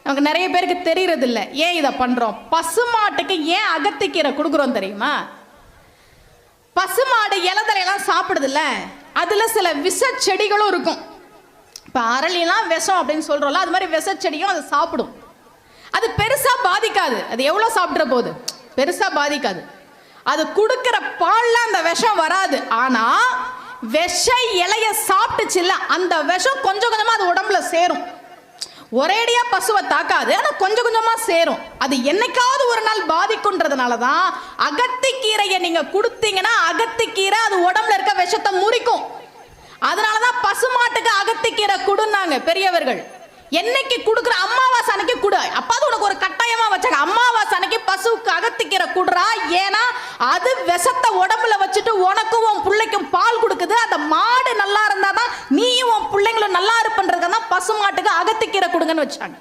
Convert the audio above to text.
நமக்கு நிறைய பேருக்கு தெரியறது இல்லை. ஏன் இதை பண்றோம்? பசுமாட்டுக்கு ஏன் அகத்திக்கீரை கொடுக்குறோம் தெரியுமா? பசுமாடு இலதலையெல்லாம் சாப்பிடுதுல்ல, அதுல சில விஷ செடிகளும் இருக்கும். இப்ப அரளிலாம் விஷம் அப்படின்னு சொல்றோம்ல, அது மாதிரி விஷ செடியும் அது சாப்பிடும். அது பெருசா பாதிக்காது. அது எவ்வளவு சாப்பிட்ற போது பெருசா பாதிக்காது. அது கொடுக்கிற பால்ல அந்த விஷம் வராது. ஆனா விஷ இலைய சாப்பிட்டுச்சுல்ல, அந்த விஷம் கொஞ்சம் கொஞ்சமா அது உடம்புல சேரும். ஒரேடியா பசுவை தாக்காது, ஆனா கொஞ்சம் கொஞ்சமா சேரும். அது என்னைக்காவது ஒரு நாள் பாதிக்கும்ன்றதுனாலதான் அகத்திக்கீரையை நீங்க கொடுத்தீங்கன்னா அகத்திக்கீரை அது உடம்புல இருக்க விஷத்தை முறிக்கும். அதனாலதான் பசுமாட்டுக்கு அகத்திக்கீரை கொடுன்னாங்க பெரியவர்கள். என்னைக்கு கொடுக்குற? அமாவாசை அன்னைக்கு கொடு. அப்பாது உனக்கு ஒரு கட்டாயமா வச்சாங்க, அமாவாசை அன்னைக்கு பசுவுக்கு அகத்திக்கீரை கொடுறா. ஏன்னா அது விஷத்தை உடம்புல வச்சுட்டு உனக்கும் உன் பிள்ளைக்கும் பால் கொடுக்குது. அந்த மாடு நல்லா இருந்தாதான் நீயும் உன் பிள்ளைங்களும் நல்லா இருப்பன்றதுக்கு தான் பசுமாட்டுக்கு அகத்திக்கீரை கொடுங்கன்னு வச்சாங்க.